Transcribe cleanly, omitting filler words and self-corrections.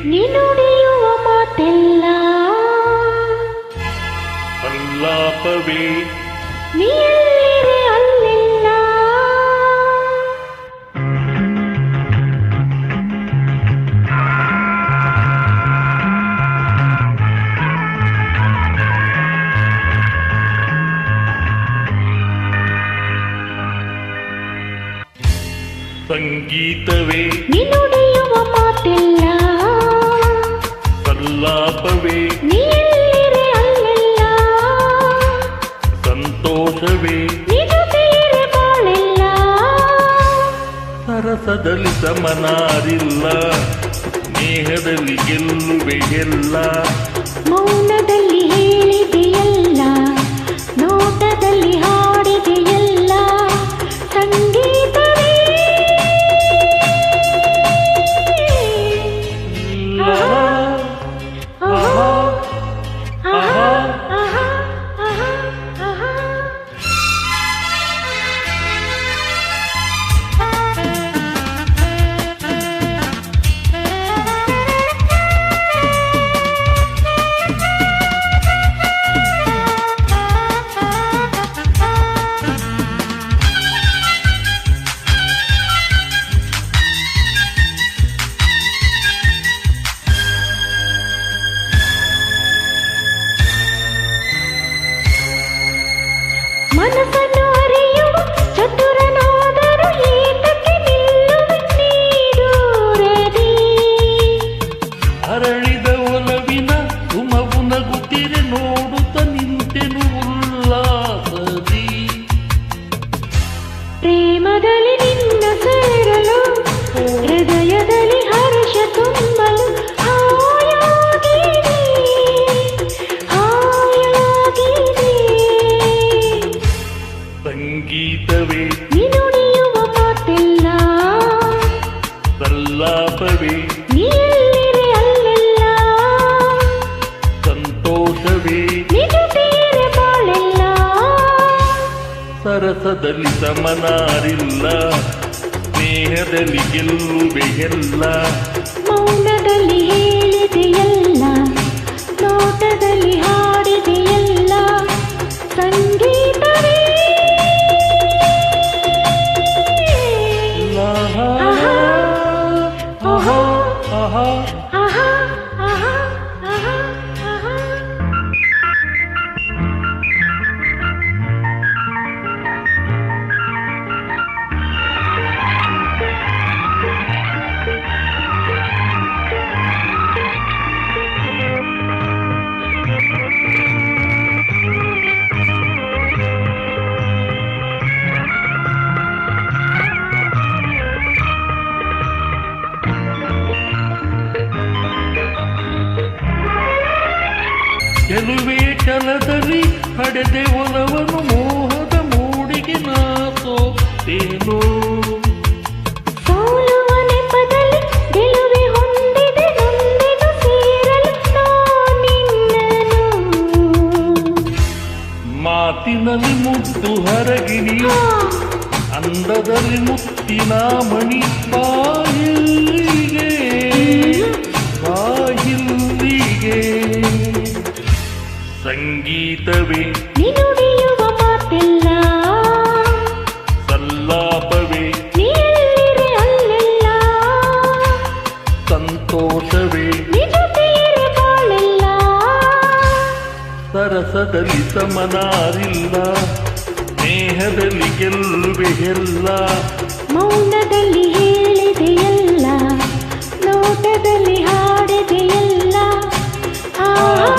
ನುಡಿಯುವ ಮಾತೆಲ್ಲ ಅಲ್ಲಾಪವೇ ನೀಯಲ್ಲಿರೆ ಅಲ್ಲೆಲ್ಲ ಸಂಗೀತವೇ ನುಡಿಯುವ ಮಾತೆಲ್ಲ ಸಲ್ಲಾಪವೇ ನೀಯಲ್ಲಿರೆ ಅಲ್ಲೆಲ್ಲ ಸಂತೋಷವೇ ನಿಜತೆಯರೆ ಬಾಳೆಲ್ಲ ಸರಸದಲ್ಲಿ ಸಮನಾರಿಲ್ಲ ಸ್ನೇಹದಲ್ಲಿ ಗೆಲ್ಲುವೆ ಎಲ್ಲ ಮೌನದಲ್ಲಿ ಹೇಳಿದೆಯಲ್ಲ ನೋಟದಲ್ಲಿ ಹಾಡಿದೆಯಲ್ಲ ಸಂಗೀತವೇ ಆಹಾ, ಆಹಾ, ಆಹಾ, ಆಹಾ, ಆಹಾ. ಮನಸ್ಸನ್ನು ಅರಿಯುವ ಚತುರನಾದರೂ ಏತಕ್ಕೆ ನಿಲ್ಲುವೆ ನೀಡೂರದಿ ಅರಳಿದ ಒಲವಿನ ಸುಮವು ನಗುತ್ತಿರೆ ನೋಡುತ್ತ ನಿಂತೆನು ಉಲ್ಲಾಸದಿ ಪ್ರೇಮದಲ್ಲಿ ನಿನ್ನ ಸೇರಲು ಹೃದಯದಲ್ಲಿ ಹರ್ಷ ತುಂಬಲು ಹಾಯಾಗಿದೆ ಹಾಯಾಗಿದೆ ಸಂಗೀತವೇ ನುಡಿಯುವ ಮಾತೆಲ್ಲ ಸಲ್ಲಾಪವೇ ನೀಯಲ್ಲಿರೆ ಅಲ್ಲೆಲ್ಲ ಸಂತೋಷವೇ ನಿಜತೆಯರೆ ಬಾಳೆಲ್ಲ ಸರಸದಲ್ಲಿ ಸಮನಾರಿಲ್ಲ ಸ್ನೇಹದಲ್ಲಿ ಗೆಲ್ಲುವೆ ಎಲ್ಲ ಮೌನದಲ್ಲಿ ಹೇಳಿದೆಯಲ್ಲ ನೋಟದಲ್ಲಿ ಹಾಡಿದೆಯಲ್ಲ ಸಂಗೀತವೇ ಆಹಾ, ಆಹಾ, ಆಹಾ. ಆಹಾ, ಆಹಾ, ಆಹಾ, ಆಹಾ. ಗೆಲುವೆ ಛಲದಲ್ಲಿ ಪಡೆದೆ ಒಲವನು ಮೋಹದ ಮೂಡಿಗೆ ನಾ ಸೋತೇನೋ ಸೋಲುವ ನೆಪದಲ್ಲಿ ಗೆಲುವೆ ಹೊಂದಿದೆ ನೊಂದೆನು ಸೇರಲು ನಾನಿನ್ನನು ಮಾತಿನಲ್ಲಿ ಮುದ್ದು ಹರಗಿಣಿಯು ಅಂದದಲ್ಲಿ ಮುತ್ತಿನ ಮಣಿ ಬಾಯಿಲ್ಲಿಗೆ ಬಾಯಿಲ್ಲಿಗೆ ಸಂಗೀತವೇ ನುಡಿಯುವ ಮಾತೆಲ್ಲ ಸಲ್ಲಾಪವೇ ನೀಯಲ್ಲಿರೆ ಅಲ್ಲೆಲ್ಲ ಸಂತೋಷವೇ ನಿಜತೆಯರೆ ಬಾಳೆಲ್ಲ ಸರಸದಲ್ಲಿ ಸಮನಾರಿಲ್ಲ ಸ್ನೇಹದಲ್ಲಿ ಗೆಲ್ಲುವೆ ಎಲ್ಲ ಮೌನದಲ್ಲಿ ಹೇಳಿದೆಯಲ್ಲ ನೋಟದಲ್ಲಿ ಹಾಡಿದೆಯಲ್ಲ ಆಹಾ